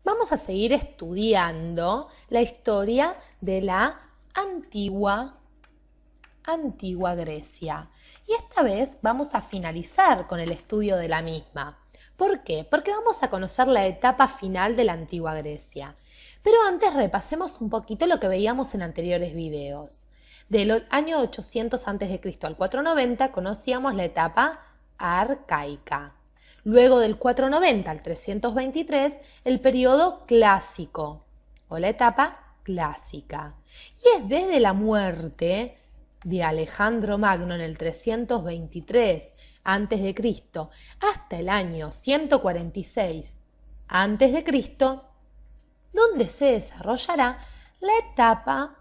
Vamos a seguir estudiando la historia de la antigua Grecia. Y esta vez vamos a finalizar con el estudio de la misma. ¿Por qué? Porque vamos a conocer la etapa final de la antigua Grecia. Pero antes repasemos un poquito lo que veíamos en anteriores videos. Del año 800 a.C. al 490 conocíamos la etapa arcaica. Luego del 490 al 323, el periodo clásico o la etapa clásica. Y es desde la muerte de Alejandro Magno en el 323 a.C. hasta el año 146 a.C., donde se desarrollará la etapa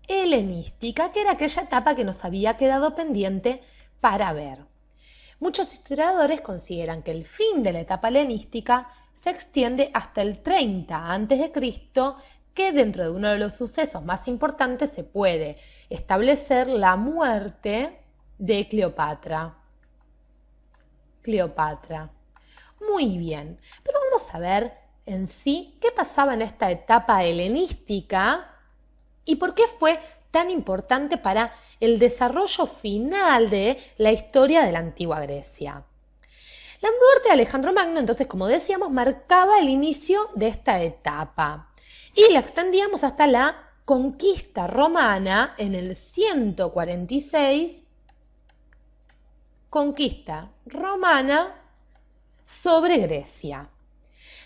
helenística, que era aquella etapa que nos había quedado pendiente para ver. Muchos historiadores consideran que el fin de la etapa helenística se extiende hasta el 30 a.C., que dentro de uno de los sucesos más importantes se puede establecer la muerte de Cleopatra. Muy bien, pero vamos a ver en sí qué pasaba en esta etapa helenística y por qué fue tan importante para el desarrollo final de la historia de la antigua Grecia. La muerte de Alejandro Magno, entonces, como decíamos, marcaba el inicio de esta etapa y la extendíamos hasta la conquista romana en el 146, conquista romana sobre Grecia.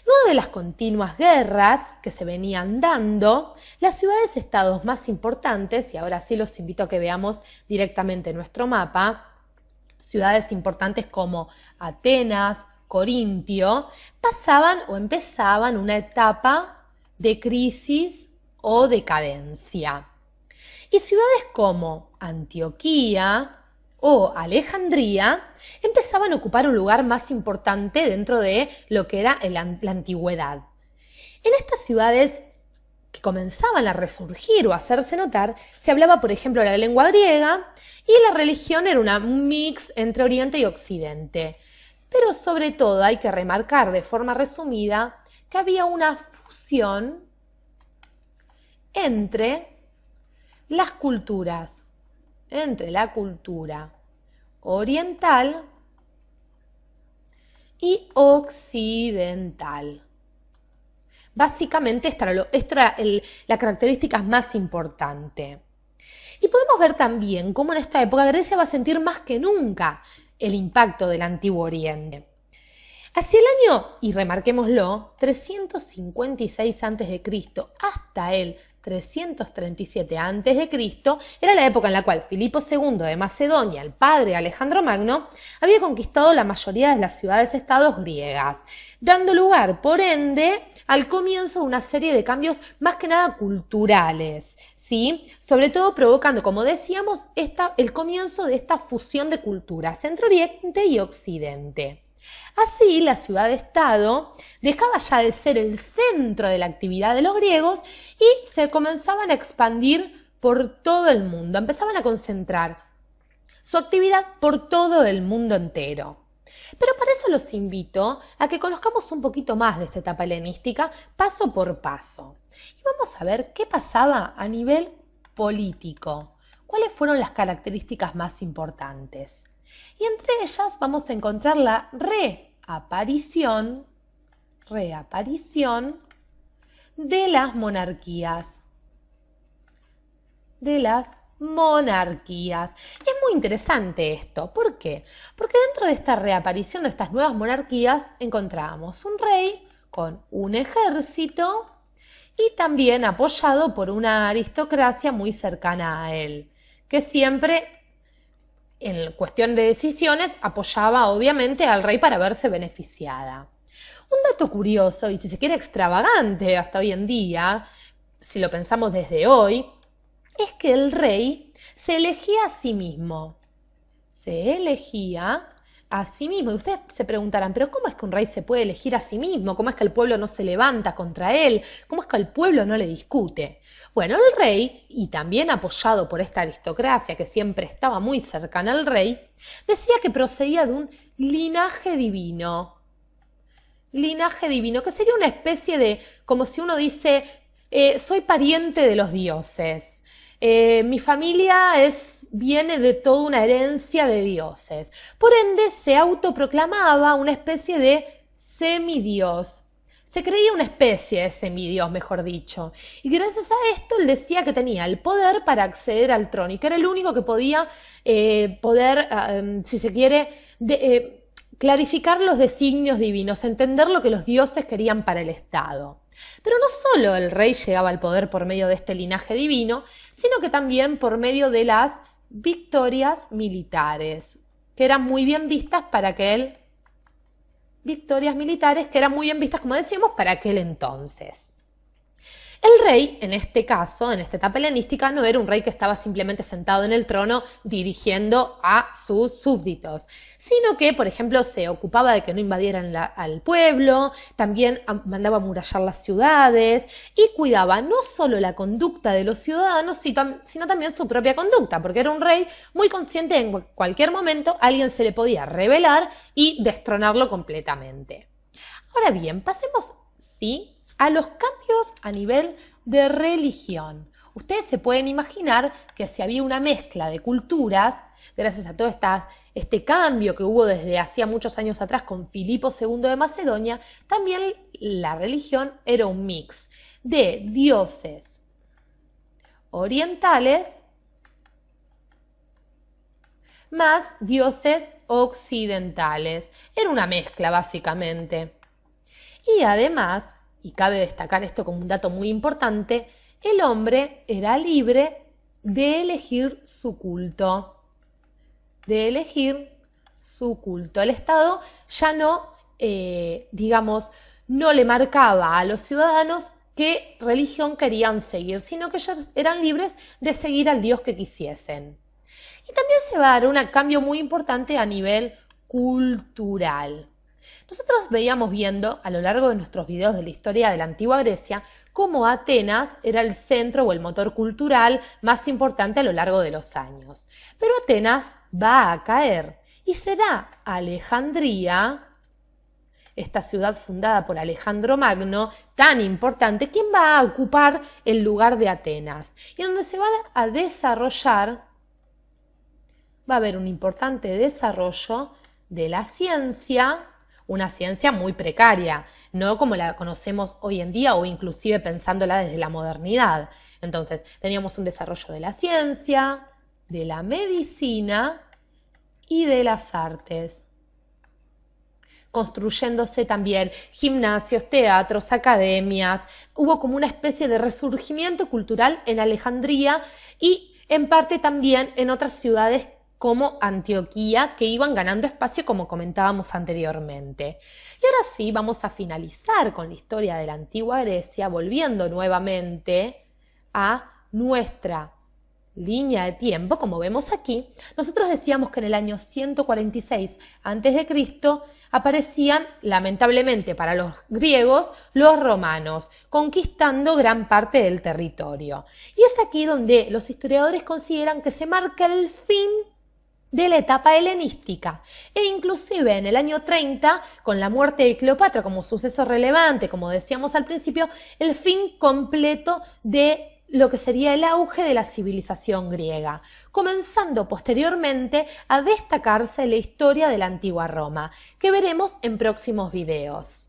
Luego de las continuas guerras que se venían dando, las ciudades-estados más importantes, y ahora sí los invito a que veamos directamente nuestro mapa, ciudades importantes como Atenas, Corintio, pasaban o empezaban una etapa de crisis o decadencia. Y ciudades como Antioquía o Alejandría empezaban a ocupar un lugar más importante dentro de lo que era la antigüedad. En estas ciudades que comenzaban a resurgir o a hacerse notar, se hablaba, por ejemplo, la lengua griega y la religión era un mix entre Oriente y Occidente. Pero sobre todo hay que remarcar de forma resumida que había una fusión entre las culturas, entre la cultura oriental y occidental. Básicamente esta era la característica más importante. Y podemos ver también cómo en esta época Grecia va a sentir más que nunca el impacto del Antiguo Oriente. Hacia el año, y remarquémoslo, 356 a.C. hasta el 337 a.C. era la época en la cual Filipo II de Macedonia, el padre de Alejandro Magno, había conquistado la mayoría de las ciudades-estados griegas, dando lugar, por ende, al comienzo de una serie de cambios más que nada culturales, ¿sí? Sobre todo provocando, como decíamos, el comienzo de esta fusión de culturas entre Oriente y Occidente. Así, la ciudad-estado dejaba ya de ser el centro de la actividad de los griegos y se comenzaban a expandir por todo el mundo, empezaban a concentrar su actividad por todo el mundo entero. Pero para eso los invito a que conozcamos un poquito más de esta etapa helenística paso por paso. Y vamos a ver qué pasaba a nivel político, cuáles fueron las características más importantes. Y entre ellas vamos a encontrar la reaparición de las monarquías. Es muy interesante esto. ¿Por qué? Porque dentro de esta reaparición de estas nuevas monarquías encontramos un rey con un ejército y también apoyado por una aristocracia muy cercana a él, que siempre, en cuestión de decisiones, apoyaba obviamente al rey para verse beneficiada. Un dato curioso, y si se quiere extravagante hasta hoy en día, si lo pensamos desde hoy, es que el rey se elegía a sí mismo. Y ustedes se preguntarán, ¿pero cómo es que un rey se puede elegir a sí mismo? ¿Cómo es que el pueblo no se levanta contra él? ¿Cómo es que el pueblo no le discute? Bueno, el rey, y también apoyado por esta aristocracia que siempre estaba muy cercana al rey, decía que procedía de un linaje divino. linaje divino, que sería una especie de, como si uno dice, soy pariente de los dioses, mi familia viene de toda una herencia de dioses. Por ende, se autoproclamaba una especie de semidios. Se creía una especie de semidios, mejor dicho. Y gracias a esto él decía que tenía el poder para acceder al trono y que era el único que podía si se quiere, clarificar los designios divinos, entender lo que los dioses querían para el Estado. Pero no solo el rey llegaba al poder por medio de este linaje divino, sino que también por medio de las victorias militares, que eran muy bien vistas para aquel, victorias militares que eran muy bien vistas, como decíamos, para aquel entonces. El rey, en este caso, en esta etapa helenística, no era un rey que estaba simplemente sentado en el trono dirigiendo a sus súbditos, sino que, por ejemplo, se ocupaba de que no invadieran al pueblo, también mandaba amurallar las ciudades y cuidaba no solo la conducta de los ciudadanos, sino también su propia conducta, porque era un rey muy consciente de que en cualquier momento alguien se le podía rebelar y destronarlo completamente. Ahora bien, pasemos, sí, a los cambios a nivel de religión. Ustedes se pueden imaginar que si había una mezcla de culturas, gracias a todo este cambio que hubo desde hacía muchos años atrás con Filipo II de Macedonia, también la religión era un mix de dioses orientales más dioses occidentales. Era una mezcla básicamente. Y además, y cabe destacar esto como un dato muy importante, el hombre era libre de elegir su culto. De elegir su culto. El Estado ya no, no le marcaba a los ciudadanos qué religión querían seguir, sino que ellos eran libres de seguir al Dios que quisiesen. Y también se va a dar un cambio muy importante a nivel cultural. Nosotros veíamos viendo a lo largo de nuestros videos de la historia de la antigua Grecia cómo Atenas era el centro o el motor cultural más importante a lo largo de los años. Pero Atenas va a caer y será Alejandría, esta ciudad fundada por Alejandro Magno, tan importante, quien va a ocupar el lugar de Atenas y donde se va a desarrollar, va a haber un importante desarrollo de la ciencia, una ciencia muy precaria, no como la conocemos hoy en día o inclusive pensándola desde la modernidad. Entonces, teníamos un desarrollo de la ciencia, de la medicina y de las artes, construyéndose también gimnasios, teatros, academias. Hubo como una especie de resurgimiento cultural en Alejandría y en parte también en otras ciudades como Antioquía, que iban ganando espacio como comentábamos anteriormente. Y ahora sí, vamos a finalizar con la historia de la antigua Grecia, volviendo nuevamente a nuestra línea de tiempo, como vemos aquí. Nosotros decíamos que en el año 146 a.C. aparecían, lamentablemente para los griegos, los romanos, conquistando gran parte del territorio. Y es aquí donde los historiadores consideran que se marca el fin de la etapa helenística, e inclusive en el año 30, con la muerte de Cleopatra como suceso relevante, como decíamos al principio, el fin completo de lo que sería el auge de la civilización griega, comenzando posteriormente a destacarse la historia de la antigua Roma, que veremos en próximos videos.